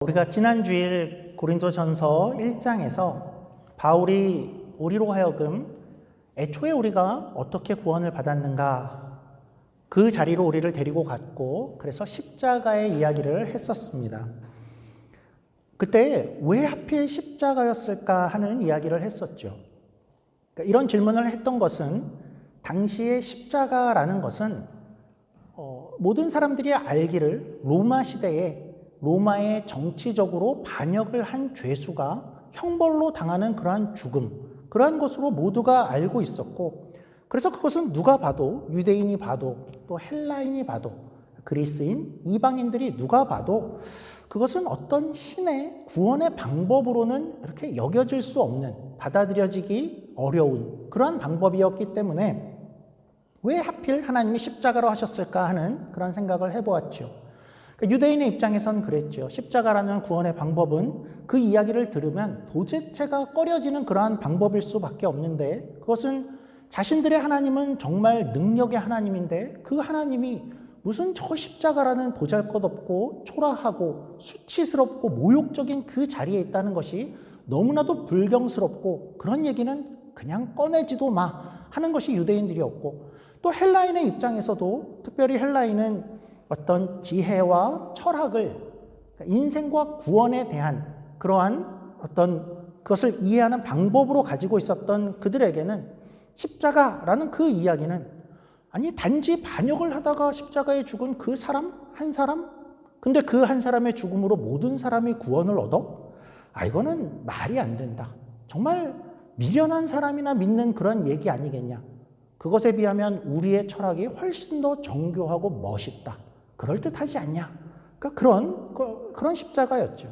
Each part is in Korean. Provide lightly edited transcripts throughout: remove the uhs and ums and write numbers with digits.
우리가 지난 주일 고린도전서 1장에서 바울이 우리로 하여금 애초에 우리가 어떻게 구원을 받았는가 그 자리로 우리를 데리고 갔고, 그래서 십자가의 이야기를 했었습니다. 그때 왜 하필 십자가였을까 하는 이야기를 했었죠. 그러니까 이런 질문을 했던 것은 당시의 십자가라는 것은 모든 사람들이 알기를 로마 시대에 로마의 정치적으로 반역을 한 죄수가 형벌로 당하는 그러한 죽음, 그러한 것으로 모두가 알고 있었고, 그래서 그것은 누가 봐도, 유대인이 봐도 또 헬라인이 봐도 그리스인, 이방인들이 누가 봐도 그것은 어떤 신의 구원의 방법으로는 이렇게 여겨질 수 없는, 받아들여지기 어려운 그러한 방법이었기 때문에 왜 하필 하나님이 십자가로 하셨을까 하는 그런 생각을 해보았죠. 유대인의 입장에선 그랬죠. 십자가라는 구원의 방법은 그 이야기를 들으면 도대체가 꺼려지는 그러한 방법일 수밖에 없는데, 그것은 자신들의 하나님은 정말 능력의 하나님인데 그 하나님이 무슨 저 십자가라는 보잘것없고 초라하고 수치스럽고 모욕적인 그 자리에 있다는 것이 너무나도 불경스럽고, 그런 얘기는 그냥 꺼내지도 마 하는 것이 유대인들이었고, 또 헬라인의 입장에서도 특별히 헬라인은 어떤 지혜와 철학을, 인생과 구원에 대한 그러한 어떤 그것을 이해하는 방법으로 가지고 있었던 그들에게는 십자가라는 그 이야기는, 아니 단지 반역을 하다가 십자가에 죽은 그 사람 한 사람, 근데 그 한 사람의 죽음으로 모든 사람이 구원을 얻어? 이거는 말이 안 된다. 정말 미련한 사람이나 믿는 그런 얘기 아니겠냐. 그것에 비하면 우리의 철학이 훨씬 더 정교하고 멋있다, 그럴듯하지 않냐. 그러니까 그런 십자가였죠.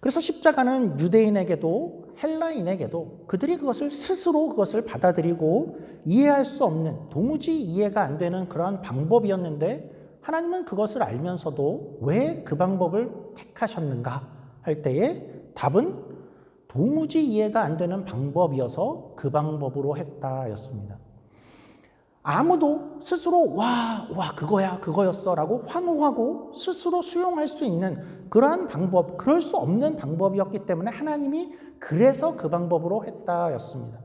그래서 십자가는 유대인에게도 헬라인에게도 그들이 그것을 스스로 그것을 받아들이고 이해할 수 없는, 도무지 이해가 안 되는 그러한 방법이었는데, 하나님은 그것을 알면서도 왜 그 방법을 택하셨는가 할 때에 답은 도무지 이해가 안 되는 방법이어서 그 방법으로 했다였습니다. 아무도 스스로 와 그거야 그거였어 라고 환호하고 스스로 수용할 수 있는 그러한 방법, 그럴 수 없는 방법이었기 때문에 하나님이 그래서 그 방법으로 했다였습니다.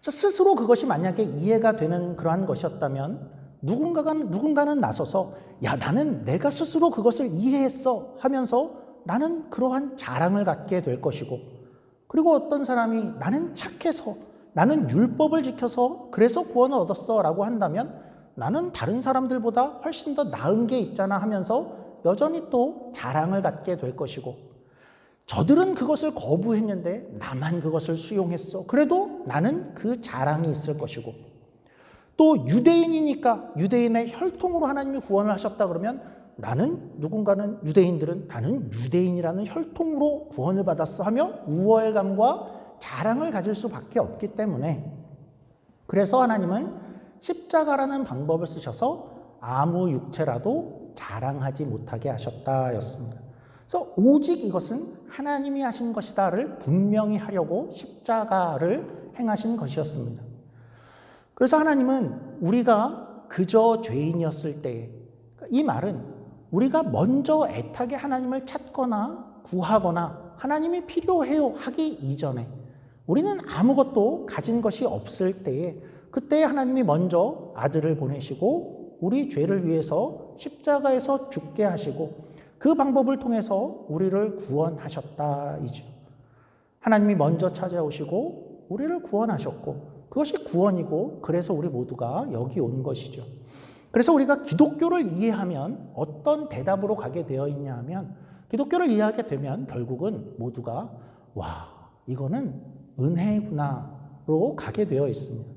스스로 그것이 만약에 이해가 되는 그러한 것이었다면 누군가는 나서서 야, 나는 내가 스스로 그것을 이해했어 하면서 나는 그러한 자랑을 갖게 될 것이고, 그리고 어떤 사람이 나는 착해서, 나는 율법을 지켜서 그래서 구원을 얻었어 라고 한다면 나는 다른 사람들보다 훨씬 더 나은 게 있잖아 하면서 여전히 또 자랑을 갖게 될 것이고, 저들은 그것을 거부했는데 나만 그것을 수용했어, 그래도 나는 그 자랑이 있을 것이고, 또 유대인이니까 유대인의 혈통으로 하나님이 구원을 하셨다 그러면 유대인들은 나는 유대인이라는 혈통으로 구원을 받았어 하며 우월감과 자랑을 가질 수밖에 없기 때문에, 그래서 하나님은 십자가라는 방법을 쓰셔서 아무 육체라도 자랑하지 못하게 하셨다였습니다. 그래서 오직 이것은 하나님이 하신 것이다를 분명히 하려고 십자가를 행하신 것이었습니다. 그래서 하나님은 우리가 그저 죄인이었을 때에, 이 말은 우리가 먼저 애타게 하나님을 찾거나 구하거나 하나님이 필요해요 하기 이전에, 우리는 아무것도 가진 것이 없을 때에, 그때 하나님이 먼저 아들을 보내시고 우리 죄를 위해서 십자가에서 죽게 하시고 그 방법을 통해서 우리를 구원하셨다이죠. 하나님이 먼저 찾아오시고 우리를 구원하셨고, 그것이 구원이고, 그래서 우리 모두가 여기 온 것이죠. 그래서 우리가 기독교를 이해하면 어떤 대답으로 가게 되어 있냐 하면, 기독교를 이해하게 되면 결국은 모두가 와, 이거는 은혜구나로 가게 되어 있습니다.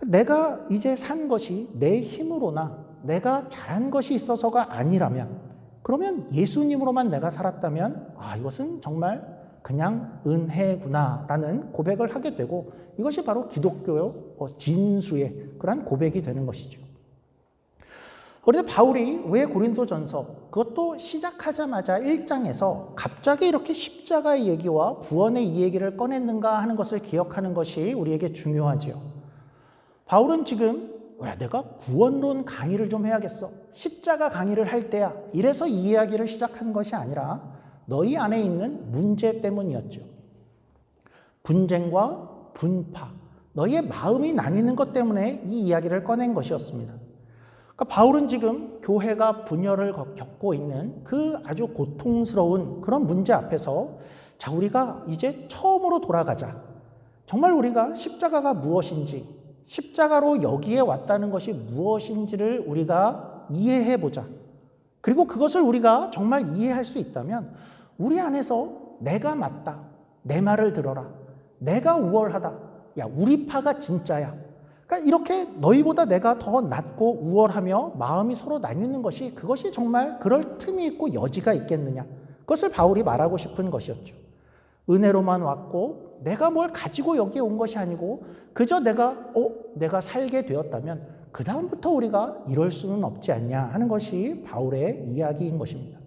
내가 이제 산 것이 내 힘으로나 내가 잘한 것이 있어서가 아니라면, 그러면 예수님으로만 내가 살았다면 이것은 정말 그냥 은혜구나라는 고백을 하게 되고, 이것이 바로 기독교의 진수의 그런 고백이 되는 것이죠. 그런데 바울이 왜 고린도전서, 그것도 시작하자마자 1장에서 갑자기 이렇게 십자가의 얘기와 구원의 이 얘기를 꺼냈는가 하는 것을 기억하는 것이 우리에게 중요하죠. 바울은 지금 야, 내가 구원론 강의를 좀 해야겠어. 십자가 강의를 할 때야. 이래서 이 이야기를 시작한 것이 아니라 너희 안에 있는 문제 때문이었죠. 분쟁과 분파, 너희의 마음이 나뉘는 것 때문에 이 이야기를 꺼낸 것이었습니다. 그러니까 바울은 지금 교회가 분열을 겪고 있는 그 아주 고통스러운 그런 문제 앞에서 자, 우리가 이제 처음으로 돌아가자. 정말 우리가 십자가가 무엇인지, 십자가로 여기에 왔다는 것이 무엇인지를 우리가 이해해 보자. 그리고 그것을 우리가 정말 이해할 수 있다면 우리 안에서 내가 맞다. 내 말을 들어라. 내가 우월하다. 야, 우리 파가 진짜야. 그러니까 이렇게 너희보다 내가 더 낫고 우월하며 마음이 서로 나뉘는 것이 그것이 정말 그럴 틈이 있고 여지가 있겠느냐. 그것을 바울이 말하고 싶은 것이었죠. 은혜로만 왔고 내가 뭘 가지고 여기에 온 것이 아니고 그저 내가 살게 되었다면 그 다음부터 우리가 이럴 수는 없지 않냐 하는 것이 바울의 이야기인 것입니다.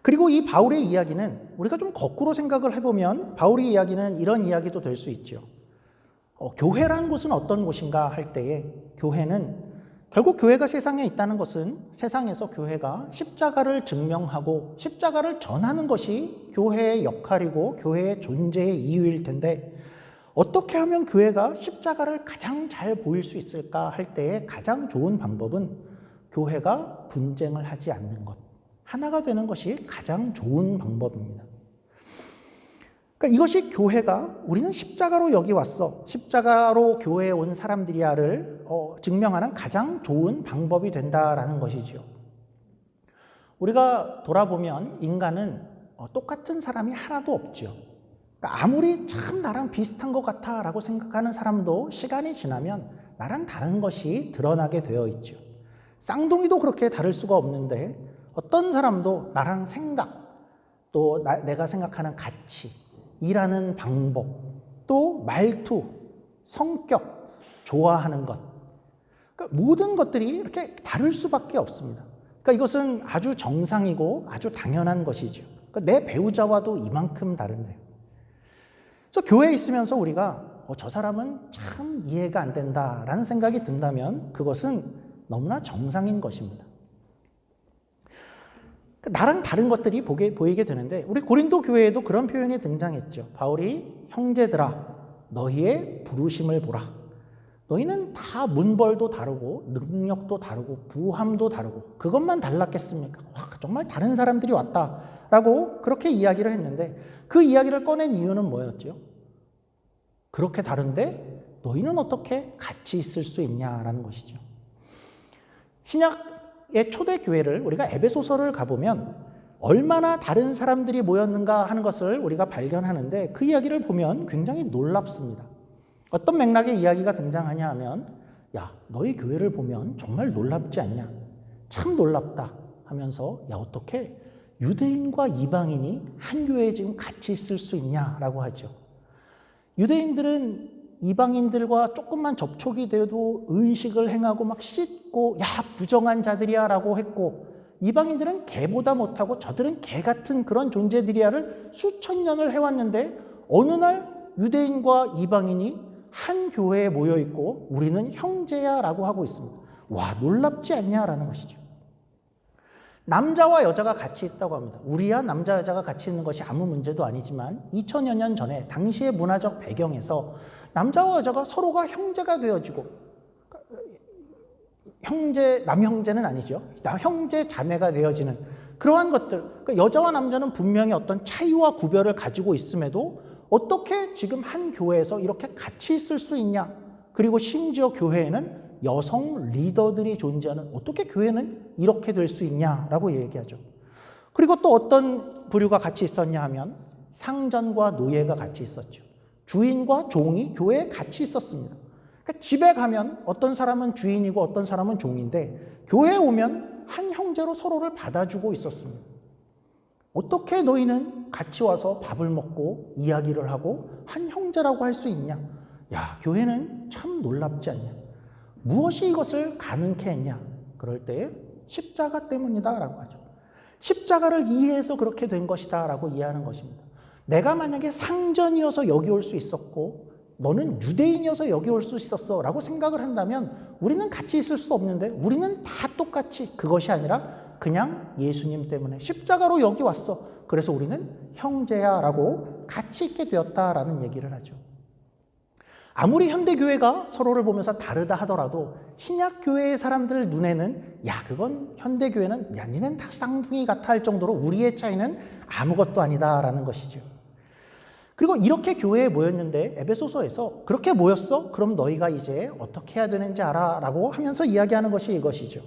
그리고 이 바울의 이야기는 우리가 좀 거꾸로 생각을 해보면 바울의 이야기는 이런 이야기도 될 수 있죠. 교회란 곳은 어떤 곳인가 할 때에 교회는 결국 교회가 세상에 있다는 것은 세상에서 교회가 십자가를 증명하고 십자가를 전하는 것이 교회의 역할이고 교회의 존재의 이유일 텐데 어떻게 하면 교회가 십자가를 가장 잘 보일 수 있을까 할 때에 가장 좋은 방법은 교회가 분쟁을 하지 않는 것, 하나가 되는 것이 가장 좋은 방법입니다. 그러니까 이것이 교회가 우리는 십자가로 여기 왔어. 십자가로 교회에 온 사람들이야를 증명하는 가장 좋은 방법이 된다라는 것이죠. 우리가 돌아보면 인간은 똑같은 사람이 하나도 없죠. 그러니까 아무리 참 나랑 비슷한 것 같아라고 생각하는 사람도 시간이 지나면 나랑 다른 것이 드러나게 되어 있죠. 쌍둥이도 그렇게 다를 수가 없는데 어떤 사람도 나랑 생각, 또 내가 생각하는 가치, 일하는 방법, 또 말투, 성격, 좋아하는 것. 그러니까 모든 것들이 이렇게 다를 수밖에 없습니다. 그러니까 이것은 아주 정상이고 아주 당연한 것이죠. 그러니까 내 배우자와도 이만큼 다른데요. 그래서 교회에 있으면서 우리가 저 사람은 참 이해가 안 된다라는 생각이 든다면 그것은 너무나 정상인 것입니다. 나랑 다른 것들이 보이게 되는데 우리 고린도 교회에도 그런 표현이 등장했죠. 바울이 형제들아 너희의 부르심을 보라. 너희는 다 문벌도 다르고 능력도 다르고 부함도 다르고 그것만 달랐겠습니까? 와, 정말 다른 사람들이 왔다라고 그렇게 이야기를 했는데 그 이야기를 꺼낸 이유는 뭐였죠? 그렇게 다른데 너희는 어떻게 같이 있을 수 있냐라는 것이죠. 신약의 초대교회를 우리가 에베소서를 가보면 얼마나 다른 사람들이 모였는가 하는 것을 우리가 발견하는데 그 이야기를 보면 굉장히 놀랍습니다. 어떤 맥락의 이야기가 등장하냐 하면 야, 너희 교회를 보면 정말 놀랍지 않냐? 참 놀랍다 하면서 야, 어떻게 유대인과 이방인이 한 교회에 지금 같이 있을 수 있냐라고 하죠. 유대인들은 이방인들과 조금만 접촉이 돼도 의식을 행하고 막 씻고 야, 부정한 자들이야 라고 했고 이방인들은 개보다 못하고 저들은 개 같은 그런 존재들이야를 수천 년을 해왔는데 어느 날 유대인과 이방인이 한 교회에 모여 있고 우리는 형제야 라고 하고 있습니다. 와, 놀랍지 않냐라는 것이죠. 남자와 여자가 같이 있다고 합니다. 우리야 남자 여자가 같이 있는 것이 아무 문제도 아니지만 2000여 년 전에 당시의 문화적 배경에서 남자와 여자가 서로가 형제가 되어지고 남형제는 아니죠. 형제 자매가 되어지는 그러한 것들. 그러니까 여자와 남자는 분명히 어떤 차이와 구별을 가지고 있음에도 어떻게 지금 한 교회에서 이렇게 같이 있을 수 있냐? 그리고 심지어 교회에는 여성 리더들이 존재하는 어떻게 교회는 이렇게 될 수 있냐라고 얘기하죠. 그리고 또 어떤 부류가 같이 있었냐 하면 상전과 노예가 같이 있었죠. 주인과 종이 교회에 같이 있었습니다. 그러니까 집에 가면 어떤 사람은 주인이고 어떤 사람은 종인데 교회에 오면 한 형제로 서로를 받아주고 있었습니다. 어떻게 너희는 같이 와서 밥을 먹고 이야기를 하고 한 형제라고 할 수 있냐? 야, 교회는 참 놀랍지 않냐? 무엇이 이것을 가능케 했냐? 그럴 때 십자가 때문이다 라고 하죠. 십자가를 이해해서 그렇게 된 것이다 라고 이해하는 것입니다. 내가 만약에 상전이어서 여기 올 수 있었고 너는 유대인이어서 여기 올 수 있었어 라고 생각을 한다면 우리는 같이 있을 수 없는데, 우리는 다 똑같이 그것이 아니라 그냥 예수님 때문에 십자가로 여기 왔어. 그래서 우리는 형제야 라고 같이 있게 되었다라는 얘기를 하죠. 아무리 현대교회가 서로를 보면서 다르다 하더라도 신약교회의 사람들 눈에는 그건 현대교회는 니는 다 쌍둥이 같아 할 정도로 우리의 차이는 아무것도 아니다라는 것이죠. 그리고 이렇게 교회에 모였는데 에베소서에서 그렇게 모였어? 그럼 너희가 이제 어떻게 해야 되는지 알아? 라고 하면서 이야기하는 것이 이것이죠.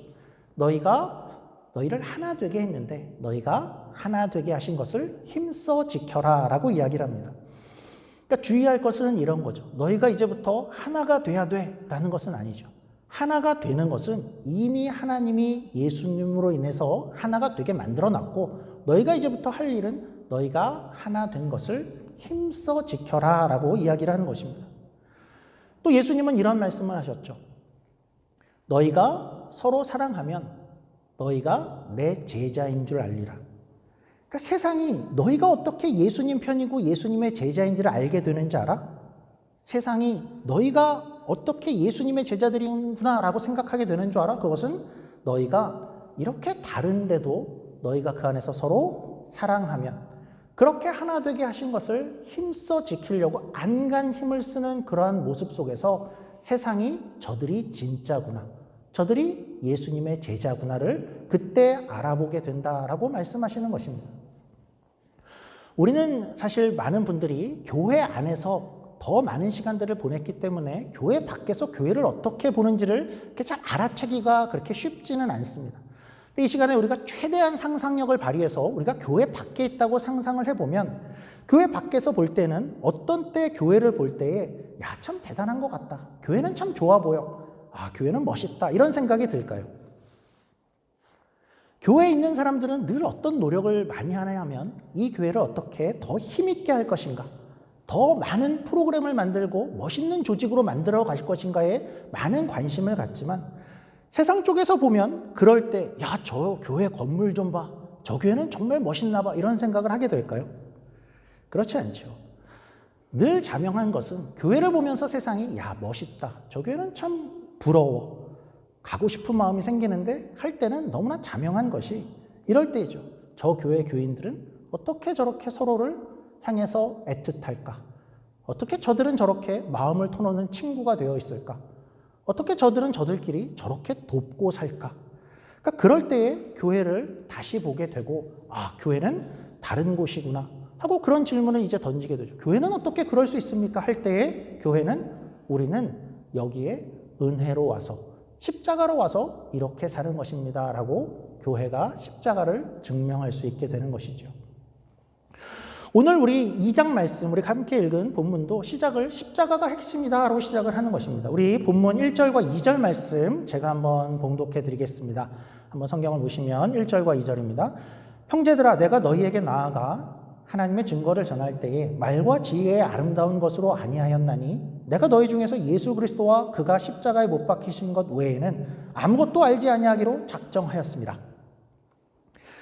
너희를 하나 되게 했는데 너희가 하나 되게 하신 것을 힘써 지켜라 라고 이야기를 합니다. 그러니까 주의할 것은 이런 거죠. 너희가 이제부터 하나가 돼야 돼 라는 것은 아니죠. 하나가 되는 것은 이미 하나님이 예수님으로 인해서 하나가 되게 만들어 놨고, 너희가 이제부터 할 일은 너희가 하나 된 것을 힘써 지켜라 라고 이야기를 하는 것입니다. 또 예수님은 이런 말씀을 하셨죠. 너희가 서로 사랑하면 너희가 내 제자인 줄 알리라. 그러니까 세상이 너희가 어떻게 예수님 편이고 예수님의 제자인지를 알게 되는지 알아? 세상이 너희가 어떻게 예수님의 제자들이구나 라고 생각하게 되는 줄 알아? 그것은 너희가 이렇게 다른데도 너희가 그 안에서 서로 사랑하면, 그렇게 하나 되게 하신 것을 힘써 지키려고 안간 힘을 쓰는 그러한 모습 속에서 세상이 저들이 진짜구나, 저들이 예수님의 제자구나를 그때 알아보게 된다라고 말씀하시는 것입니다. 우리는 사실 많은 분들이 교회 안에서 더 많은 시간들을 보냈기 때문에 교회 밖에서 교회를 어떻게 보는지를 이렇게 잘 알아채기가 그렇게 쉽지는 않습니다. 이 시간에 우리가 최대한 상상력을 발휘해서 우리가 교회 밖에 있다고 상상을 해보면, 교회 밖에서 볼 때는 어떤 때 교회를 볼 때에 참 대단한 것 같다, 교회는 참 좋아 보여, 교회는 멋있다, 이런 생각이 들까요? 교회에 있는 사람들은 늘 어떤 노력을 많이 하냐 하면 이 교회를 어떻게 더 힘있게 할 것인가, 더 많은 프로그램을 만들고 멋있는 조직으로 만들어 갈 것인가에 많은 관심을 갖지만, 세상 쪽에서 보면 그럴 때 저 교회 건물 좀 봐, 저 교회는 정말 멋있나 봐, 이런 생각을 하게 될까요? 그렇지 않죠. 늘 자명한 것은 교회를 보면서 세상이 멋있다, 저 교회는 참 부러워, 가고 싶은 마음이 생기는데 할 때는 너무나 자명한 것이 이럴 때이죠. 저 교회 교인들은 어떻게 저렇게 서로를 향해서 애틋할까? 어떻게 저들은 저렇게 마음을 터놓는 친구가 되어 있을까? 어떻게 저들은 저들끼리 저렇게 돕고 살까? 그러니까 그럴 때에 교회를 다시 보게 되고, 교회는 다른 곳이구나 하고 그런 질문을 이제 던지게 되죠. 교회는 어떻게 그럴 수 있습니까? 할 때에 우리는 여기에 은혜로 와서, 십자가로 와서 이렇게 사는 것입니다 라고 교회가 십자가를 증명할 수 있게 되는 것이죠. 오늘 우리 2장 말씀, 우리 함께 읽은 본문도 시작을 십자가가 핵심이다 라고 시작을 하는 것입니다. 우리 본문 1절과 2절 말씀 제가 한번 봉독해 드리겠습니다. 한번 성경을 보시면 1절과 2절입니다. 형제들아, 내가 너희에게 나아가 하나님의 증거를 전할 때에 말과 지혜의 아름다운 것으로 아니하였나니, 내가 너희 중에서 예수 그리스도와 그가 십자가에 못 박히신 것 외에는 아무것도 알지 아니하기로 작정하였습니다.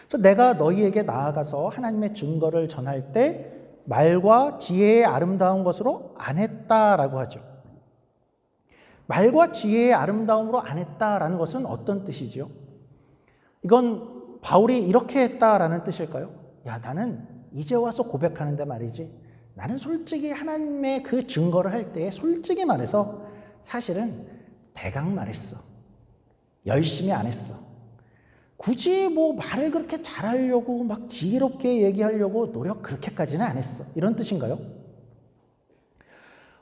그래서 내가 너희에게 나아가서 하나님의 증거를 전할 때 말과 지혜의 아름다운 것으로 안 했다라고 하죠. 말과 지혜의 아름다움으로 안 했다라는 것은 어떤 뜻이죠? 이건 바울이 이렇게 했다라는 뜻일까요? 나는 이제 와서 고백하는데 말이지, 나는 솔직히 하나님의 그 증거를 할 때 솔직히 말해서 사실은 대강 말했어. 열심히 안 했어. 굳이 말을 그렇게 잘하려고 막 지혜롭게 얘기하려고 노력 그렇게까지는 안 했어. 이런 뜻인가요?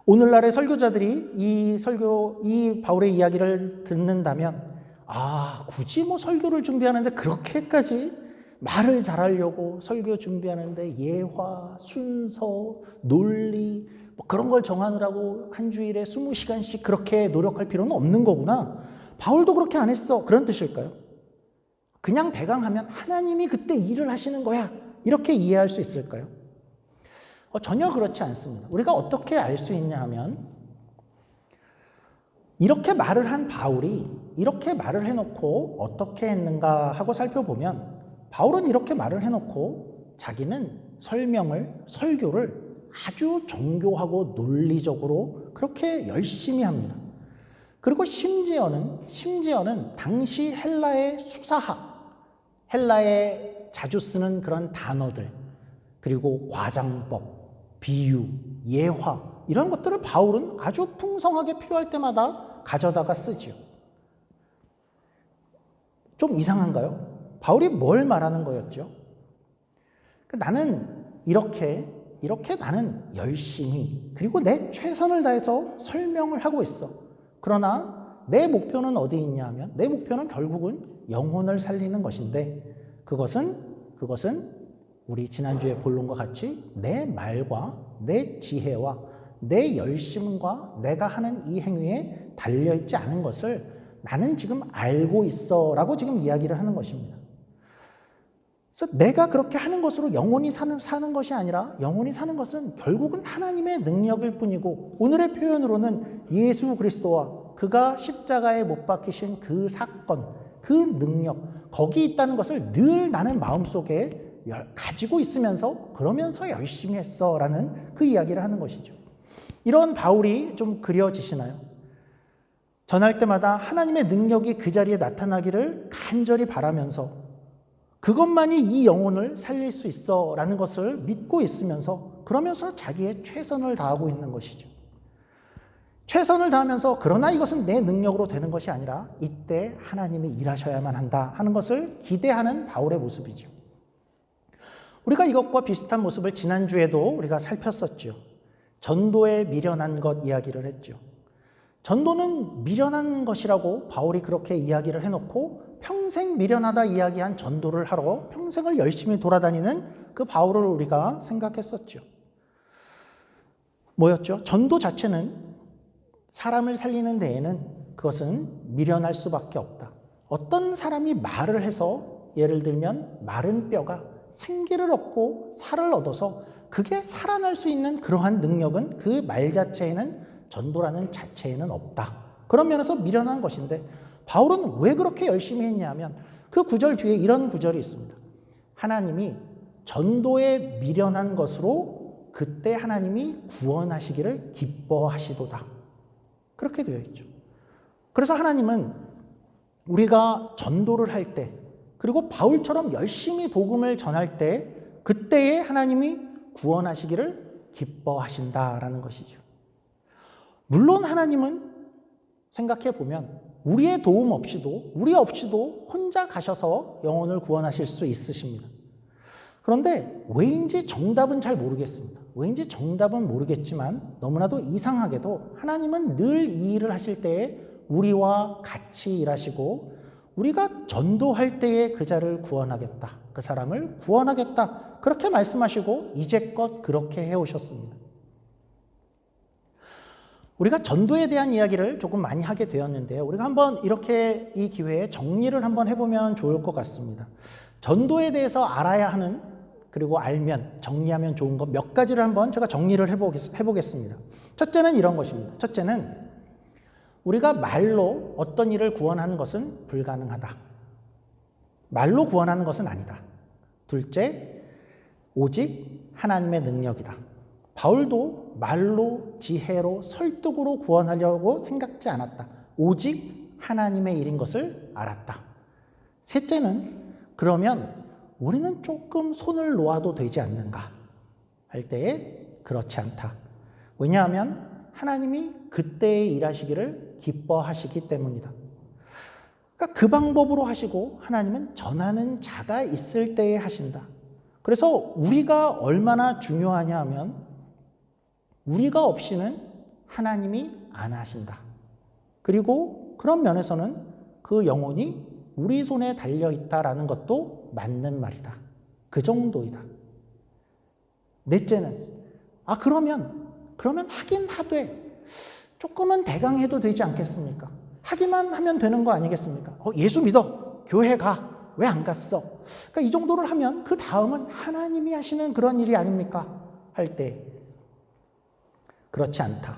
오늘날의 설교자들이 이 바울의 이야기를 듣는다면, 굳이 설교를 준비하는데 그렇게까지 말을 잘하려고 설교 준비하는데 예화, 순서, 논리 그런 걸 정하느라고 한 주일에 20시간씩 그렇게 노력할 필요는 없는 거구나, 바울도 그렇게 안 했어, 그런 뜻일까요? 그냥 대강 하면 하나님이 그때 일을 하시는 거야, 이렇게 이해할 수 있을까요? 전혀 그렇지 않습니다. 우리가 어떻게 알 수 있냐 하면, 이렇게 말을 한 바울이 이렇게 말을 해놓고 어떻게 했는가 하고 살펴보면, 바울은 이렇게 말을 해놓고 자기는 설교를 아주 정교하고 논리적으로 그렇게 열심히 합니다. 그리고 심지어는 당시 헬라의 수사학, 헬라에 자주 쓰는 그런 단어들, 그리고 과장법, 비유, 예화, 이런 것들을 바울은 아주 풍성하게 필요할 때마다 가져다가 쓰지요. 좀 이상한가요? 바울이 뭘 말하는 거였죠? 나는 이렇게 나는 열심히 그리고 내 최선을 다해서 설명을 하고 있어. 그러나 내 목표는 어디 있냐 하면 내 목표는 결국은 영혼을 살리는 것인데 그것은 우리 지난주에 본론과 같이 내 말과 내 지혜와 내 열심과 내가 하는 이 행위에 달려있지 않은 것을 나는 지금 알고 있어 라고 지금 이야기를 하는 것입니다. 그래서 내가 그렇게 하는 것으로 영원히 사는 것이 아니라 영원히 사는 것은 결국은 하나님의 능력일 뿐이고 오늘의 표현으로는 예수 그리스도와 그가 십자가에 못 박히신 그 사건, 그 능력, 거기 있다는 것을 늘 나는 마음속에 가지고 있으면서 그러면서 열심히 했어 라는 그 이야기를 하는 것이죠. 이런 바울이 좀 그려지시나요? 전할 때마다 하나님의 능력이 그 자리에 나타나기를 간절히 바라면서 그것만이 이 영혼을 살릴 수 있어 라는 것을 믿고 있으면서 그러면서 자기의 최선을 다하고 있는 것이죠. 최선을 다하면서 그러나 이것은 내 능력으로 되는 것이 아니라 이때 하나님이 일하셔야만 한다 하는 것을 기대하는 바울의 모습이죠. 우리가 이것과 비슷한 모습을 지난주에도 우리가 살폈었죠. 전도에 미련한 것 이야기를 했죠. 전도는 미련한 것이라고 바울이 그렇게 이야기를 해놓고 평생 미련하다 이야기한 전도를 하러 평생을 열심히 돌아다니는 그 바울을 우리가 생각했었죠. 뭐였죠? 전도 자체는 사람을 살리는 데에는 그것은 미련할 수밖에 없다. 어떤 사람이 말을 해서 예를 들면 마른 뼈가 생기를 얻고 살을 얻어서 그게 살아날 수 있는 그러한 능력은 그 말 자체에는 전도라는 자체에는 없다. 그런 면에서 미련한 것인데 바울은 왜 그렇게 열심히 했냐면 그 구절 뒤에 이런 구절이 있습니다. 하나님이 전도에 미련한 것으로 그때 하나님이 구원하시기를 기뻐하시도다. 그렇게 되어 있죠. 그래서 하나님은 우리가 전도를 할 때 그리고 바울처럼 열심히 복음을 전할 때 그때에 하나님이 구원하시기를 기뻐하신다라는 것이죠. 물론 하나님은 생각해 보면 우리의 도움 없이도 우리 없이도 혼자 가셔서 영혼을 구원하실 수 있으십니다. 그런데 왜인지 정답은 잘 모르겠습니다. 왜인지 정답은 모르겠지만 너무나도 이상하게도 하나님은 늘 이 일을 하실 때에 우리와 같이 일하시고 우리가 전도할 때에 그 자를 구원하겠다. 그 사람을 구원하겠다. 그렇게 말씀하시고 이제껏 그렇게 해오셨습니다. 우리가 전도에 대한 이야기를 조금 많이 하게 되었는데요. 우리가 한번 이렇게 이 기회에 정리를 한번 해보면 좋을 것 같습니다. 전도에 대해서 알아야 하는 그리고 알면 정리하면 좋은 것 몇 가지를 한번 제가 정리를 해보겠습니다. 첫째는 이런 것입니다. 첫째는 우리가 말로 어떤 일을 구원하는 것은 불가능하다. 말로 구원하는 것은 아니다. 둘째, 오직 하나님의 능력이다. 바울도 말로, 지혜로, 설득으로 구원하려고 생각지 않았다. 오직 하나님의 일인 것을 알았다. 셋째는 그러면 우리는 조금 손을 놓아도 되지 않는가 할 때에 그렇지 않다. 왜냐하면 하나님이 그때에 일하시기를 기뻐하시기 때문이다. 그러니까 그 방법으로 하시고 하나님은 전하는 자가 있을 때에 하신다. 그래서 우리가 얼마나 중요하냐 하면 우리가 없이는 하나님이 안 하신다. 그리고 그런 면에서는 그 영혼이 우리 손에 달려있다라는 것도 맞는 말이다. 그 정도이다. 넷째는 그러면 하긴 하되 조금은 대강 해도 되지 않겠습니까? 하기만 하면 되는 거 아니겠습니까? 예수 믿어. 교회 가. 왜 안 갔어? 그러니까 이 정도를 하면 그 다음은 하나님이 하시는 그런 일이 아닙니까? 할 때 그렇지 않다.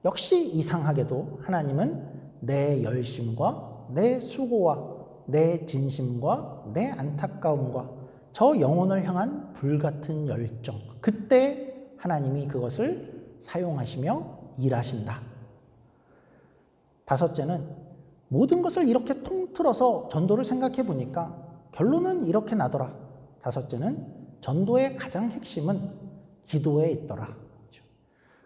역시 이상하게도 하나님은 내 열심과 내 수고와 내 진심과 내 안타까움과 저 영혼을 향한 불같은 열정, 그때 하나님이 그것을 사용하시며 일하신다. 다섯째는 모든 것을 이렇게 통틀어서 전도를 생각해 보니까 결론은 이렇게 나더라. 다섯째는 전도의 가장 핵심은 기도에 있더라.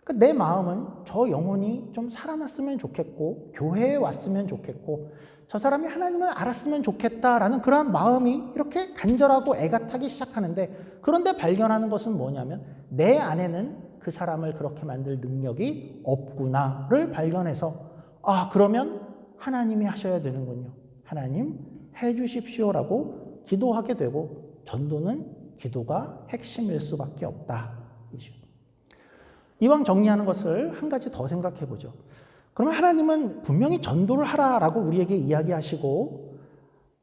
그러니까 내 마음은 저 영혼이 좀 살아났으면 좋겠고 교회에 왔으면 좋겠고 저 사람이 하나님을 알았으면 좋겠다라는 그러한 마음이 이렇게 간절하고 애가 타기 시작하는데, 그런데 발견하는 것은 뭐냐면 내 안에는 그 사람을 그렇게 만들 능력이 없구나를 발견해서 그러면 하나님이 하셔야 되는군요. 하나님 해 주십시오라고 기도하게 되고, 전도는 기도가 핵심일 수밖에 없다. 이왕 정리하는 것을 한 가지 더 생각해 보죠. 그러면 하나님은 분명히 전도를 하라라고 우리에게 이야기하시고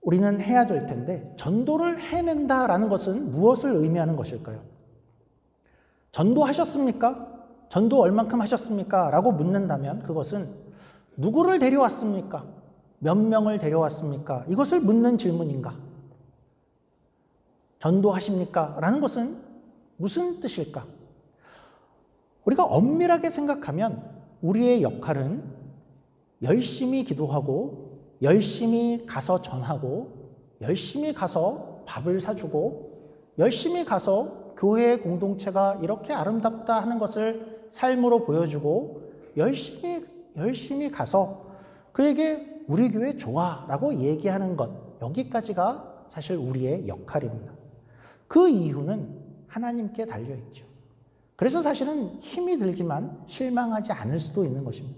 우리는 해야 될 텐데, 전도를 해낸다라는 것은 무엇을 의미하는 것일까요? 전도하셨습니까? 전도 얼만큼 하셨습니까? 라고 묻는다면 그것은 누구를 데려왔습니까? 몇 명을 데려왔습니까? 이것을 묻는 질문인가? 전도하십니까? 라는 것은 무슨 뜻일까? 우리가 엄밀하게 생각하면 우리의 역할은 열심히 기도하고 열심히 가서 전하고 열심히 가서 밥을 사주고 열심히 가서 교회 공동체가 이렇게 아름답다 하는 것을 삶으로 보여주고 열심히 가서 그에게 우리 교회 좋아 라고 얘기하는 것, 여기까지가 사실 우리의 역할입니다. 그 이유는 하나님께 달려있죠. 그래서 사실은 힘이 들지만 실망하지 않을 수도 있는 것입니다.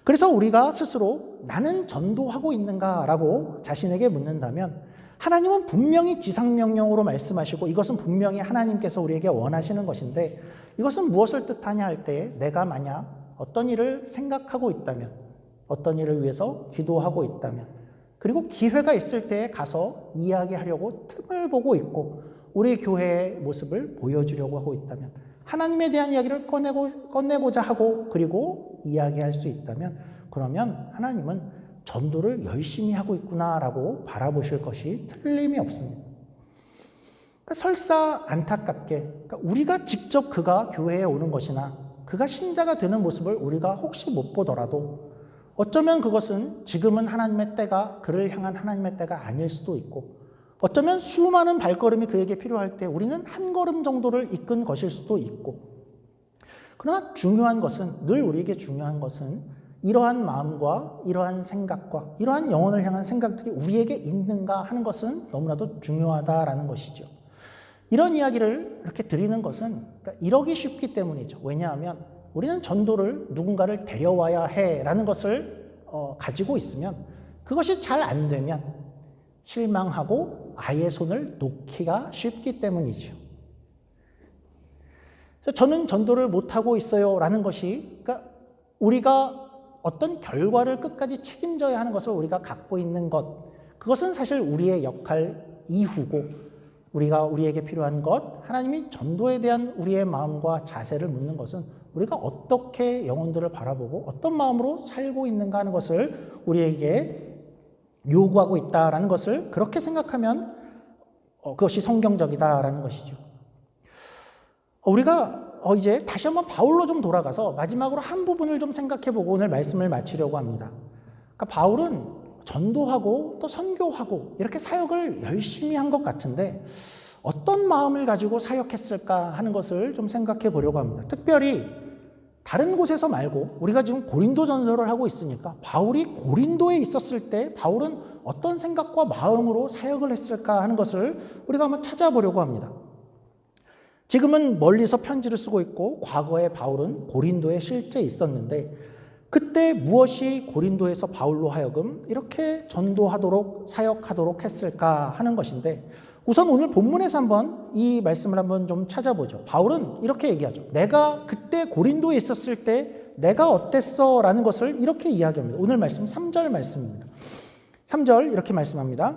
그래서 우리가 스스로 나는 전도하고 있는가라고 자신에게 묻는다면 하나님은 분명히 지상명령으로 말씀하시고 이것은 분명히 하나님께서 우리에게 원하시는 것인데, 이것은 무엇을 뜻하냐 할 때 내가 만약 어떤 일을 생각하고 있다면, 어떤 일을 위해서 기도하고 있다면, 그리고 기회가 있을 때 가서 이야기하려고 틈을 보고 있고 우리 교회의 모습을 보여주려고 하고 있다면, 하나님에 대한 이야기를 꺼내고자 하고 그리고 이야기할 수 있다면, 그러면 하나님은 전도를 열심히 하고 있구나라고 바라보실 것이 틀림이 없습니다. 그러니까 설사 안타깝게 우리가 직접 그가 교회에 오는 것이나 그가 신자가 되는 모습을 우리가 혹시 못 보더라도 어쩌면 그것은 지금은 하나님의 때가, 그를 향한 하나님의 때가 아닐 수도 있고, 어쩌면 수많은 발걸음이 그에게 필요할 때 우리는 한 걸음 정도를 이끈 것일 수도 있고, 그러나 중요한 것은, 늘 우리에게 중요한 것은 이러한 마음과 이러한 생각과 이러한 영혼을 향한 생각들이 우리에게 있는가 하는 것은 너무나도 중요하다라는 것이죠. 이런 이야기를 이렇게 드리는 것은 이러기 쉽기 때문이죠. 왜냐하면 우리는 전도를 누군가를 데려와야 해라는 것을 가지고 있으면 그것이 잘 안 되면 실망하고 아예 손을 놓기가 쉽기 때문이죠. 저는 전도를 못하고 있어요 라는 것이, 그러니까 우리가 어떤 결과를 끝까지 책임져야 하는 것을 우리가 갖고 있는 것, 그것은 사실 우리의 역할 이후고, 우리에게 필요한 것, 하나님이 전도에 대한 우리의 마음과 자세를 묻는 것은 우리가 어떻게 영혼들을 바라보고 어떤 마음으로 살고 있는가 하는 것을 우리에게 요구하고 있다라는 것을 그렇게 생각하면 그것이 성경적이다라는 것이죠. 우리가 이제 다시 한번 바울로 좀 돌아가서 마지막으로 한 부분을 좀 생각해보고 오늘 말씀을 마치려고 합니다. 그러니까 바울은 전도하고 또 선교하고 이렇게 사역을 열심히 한 것 같은데 어떤 마음을 가지고 사역했을까 하는 것을 좀 생각해 보려고 합니다. 특별히 다른 곳에서 말고 우리가 지금 고린도 전서를 하고 있으니까 바울이 고린도에 있었을 때 바울은 어떤 생각과 마음으로 사역을 했을까 하는 것을 우리가 한번 찾아보려고 합니다. 지금은 멀리서 편지를 쓰고 있고 과거에 바울은 고린도에 실제 있었는데 그때 무엇이 고린도에서 바울로 하여금 이렇게 전도하도록 사역하도록 했을까 하는 것인데, 우선 오늘 본문에서 한번 이 말씀을 한번 좀 찾아보죠. 바울은 이렇게 얘기하죠. 내가 그때 고린도에 있었을 때 내가 어땠어? 라는 것을 이렇게 이야기합니다. 오늘 말씀 3절 말씀입니다. 3절 이렇게 말씀합니다.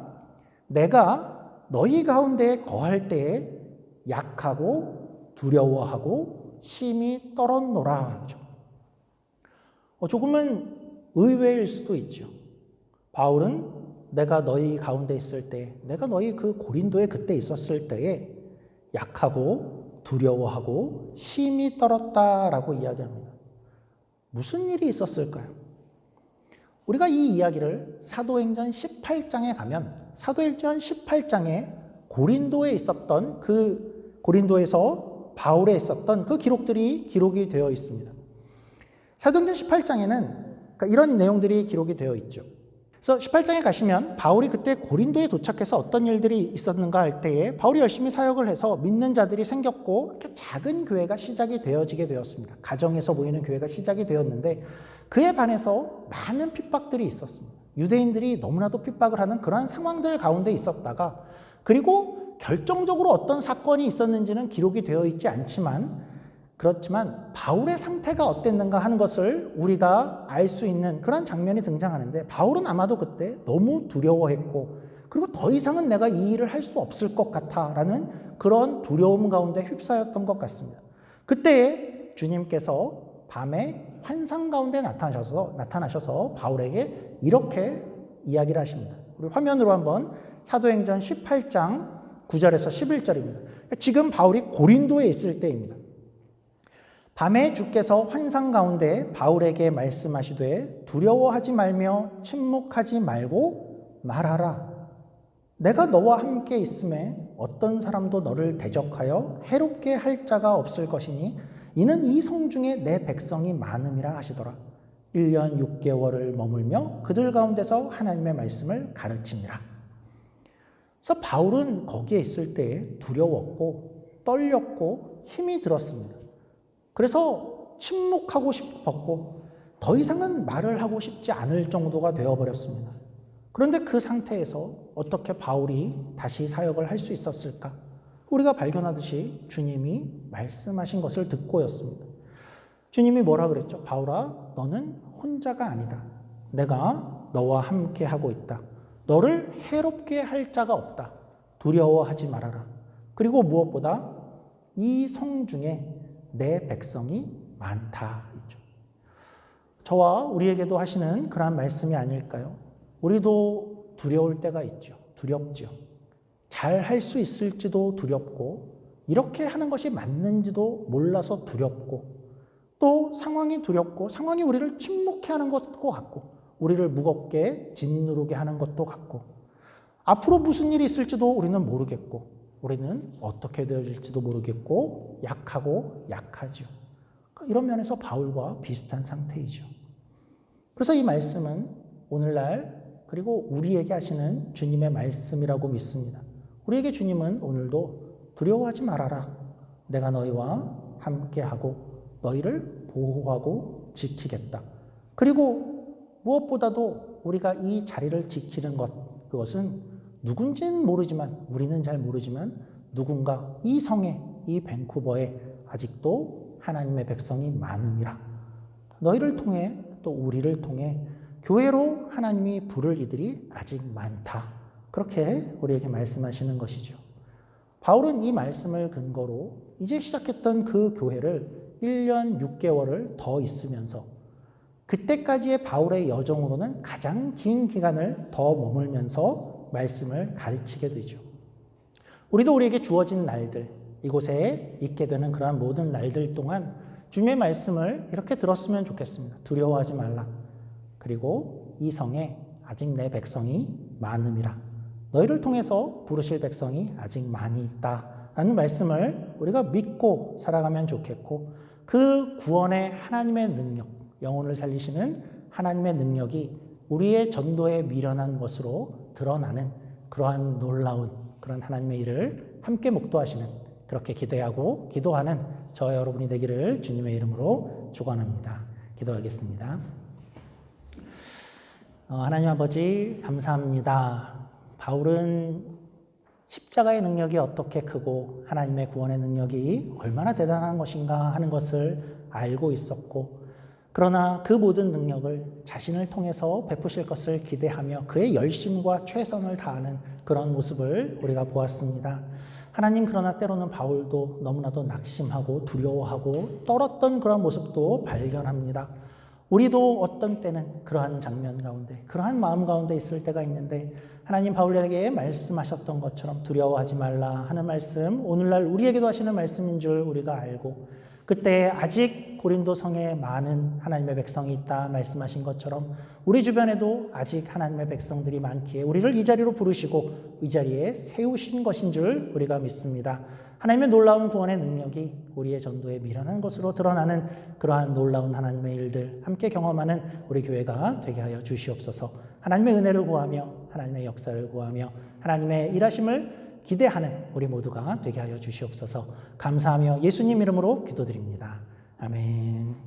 내가 너희 가운데 거할 때에 약하고 두려워하고 심히 떨었노라. 조금은 의외일 수도 있죠. 바울은 내가 너희 가운데 있을 때, 내가 너희 그 고린도에 그때 있었을 때에 약하고 두려워하고 심히 떨었다라고 이야기합니다. 무슨 일이 있었을까요? 우리가 이 이야기를 사도행전 18장에 가면 사도행전 18장에 고린도에 있었던 고린도에서 바울에 있었던 그 기록들이 기록이 되어 있습니다. 사도행전 18장에는 이런 내용들이 기록이 되어 있죠. 그래서 18장에 가시면 바울이 그때 고린도에 도착해서 어떤 일들이 있었는가 할 때에 바울이 열심히 사역을 해서 믿는 자들이 생겼고 이렇게 작은 교회가 시작이 되어지게 되었습니다. 가정에서 모이는 교회가 시작이 되었는데 그에 반해서 많은 핍박들이 있었습니다. 유대인들이 너무나도 핍박을 하는 그러한 상황들 가운데 있었다가 그리고 결정적으로 어떤 사건이 있었는지는 기록이 되어 있지 않지만 그렇지만 바울의 상태가 어땠는가 하는 것을 우리가 알 수 있는 그런 장면이 등장하는데 바울은 아마도 그때 너무 두려워했고 그리고 더 이상은 내가 이 일을 할 수 없을 것 같아라는 그런 두려움 가운데 휩싸였던 것 같습니다. 그때에 주님께서 밤에 환상 가운데 나타나셔서 바울에게 이렇게 이야기를 하십니다. 우리 화면으로 한번 사도행전 18장 9절에서 11절입니다. 지금 바울이 고린도에 있을 때입니다. 밤에 주께서 환상 가운데 바울에게 말씀하시되 두려워하지 말며 침묵하지 말고 말하라. 내가 너와 함께 있음에 어떤 사람도 너를 대적하여 해롭게 할 자가 없을 것이니 이는 이 성 중에 내 백성이 많음이라 하시더라. 1년 6개월을 머물며 그들 가운데서 하나님의 말씀을 가르치니라. 그래서 바울은 거기에 있을 때 두려웠고 떨렸고 힘이 들었습니다. 그래서 침묵하고 싶었고 더 이상은 말을 하고 싶지 않을 정도가 되어버렸습니다. 그런데 그 상태에서 어떻게 바울이 다시 사역을 할 수 있었을까? 우리가 발견하듯이 주님이 말씀하신 것을 듣고였습니다. 주님이 뭐라 그랬죠? 바울아, 너는 혼자가 아니다. 내가 너와 함께 하고 있다. 너를 해롭게 할 자가 없다. 두려워하지 말아라. 그리고 무엇보다 이 성 중에 내 백성이 많다. 저와 우리에게도 하시는 그러한 말씀이 아닐까요? 우리도 두려울 때가 있죠. 두렵죠. 잘 할 수 있을지도 두렵고 이렇게 하는 것이 맞는지도 몰라서 두렵고 또 상황이 두렵고 상황이 우리를 침묵해 하는 것도 같고 우리를 무겁게 짓누르게 하는 것도 같고 앞으로 무슨 일이 있을지도 우리는 모르겠고 우리는 어떻게 되어질지도 모르겠고 약하고 약하죠. 이런 면에서 바울과 비슷한 상태이죠. 그래서 이 말씀은 오늘날 그리고 우리에게 하시는 주님의 말씀이라고 믿습니다. 우리에게 주님은 오늘도 두려워하지 말아라. 내가 너희와 함께하고 너희를 보호하고 지키겠다. 그리고 무엇보다도 우리가 이 자리를 지키는 것, 그것은 누군지는 모르지만 우리는 잘 모르지만 누군가 이 성에 이 밴쿠버에 아직도 하나님의 백성이 많음이라. 너희를 통해 또 우리를 통해 교회로 하나님이 부를 이들이 아직 많다. 그렇게 우리에게 말씀하시는 것이죠. 바울은 이 말씀을 근거로 이제 시작했던 그 교회를 1년 6개월을 더 있으면서 그때까지의 바울의 여정으로는 가장 긴 기간을 더 머물면서 말씀을 가르치게 되죠. 우리도 우리에게 주어진 날들, 이곳에 있게 되는 그러한 모든 날들 동안 주님의 말씀을 이렇게 들었으면 좋겠습니다. 두려워하지 말라. 그리고 이 성에 아직 내 백성이 많음이라. 너희를 통해서 부르실 백성이 아직 많이 있다. 라는 말씀을 우리가 믿고 살아가면 좋겠고 그 구원의 하나님의 능력, 영혼을 살리시는 하나님의 능력이 우리의 전도에 미련한 것으로 드러나는 그러한 놀라운 그런 하나님의 일을 함께 목도하시는 그렇게 기대하고 기도하는 저와 여러분이 되기를 주님의 이름으로 축원합니다. 기도하겠습니다. 하나님 아버지 감사합니다. 바울은 십자가의 능력이 어떻게 크고 하나님의 구원의 능력이 얼마나 대단한 것인가 하는 것을 알고 있었고 그러나 그 모든 능력을 자신을 통해서 베푸실 것을 기대하며 그의 열심과 최선을 다하는 그런 모습을 우리가 보았습니다. 하나님, 그러나 때로는 바울도 너무나도 낙심하고 두려워하고 떨었던 그런 모습도 발견합니다. 우리도 어떤 때는 그러한 장면 가운데, 그러한 마음 가운데 있을 때가 있는데 하나님 바울에게 말씀하셨던 것처럼 두려워하지 말라 하는 말씀, 오늘날 우리에게도 하시는 말씀인 줄 우리가 알고, 그때 아직 고린도 성에 많은 하나님의 백성이 있다 말씀하신 것처럼 우리 주변에도 아직 하나님의 백성들이 많기에 우리를 이 자리로 부르시고 이 자리에 세우신 것인 줄 우리가 믿습니다. 하나님의 놀라운 구원의 능력이 우리의 전도에 미련한 것으로 드러나는 그러한 놀라운 하나님의 일들 함께 경험하는 우리 교회가 되게 하여 주시옵소서. 하나님의 은혜를 구하며 하나님의 역사를 구하며 하나님의 일하심을 기대하는 우리 모두가 되게 하여 주시옵소서. 감사하며 예수님 이름으로 기도드립니다. 아멘.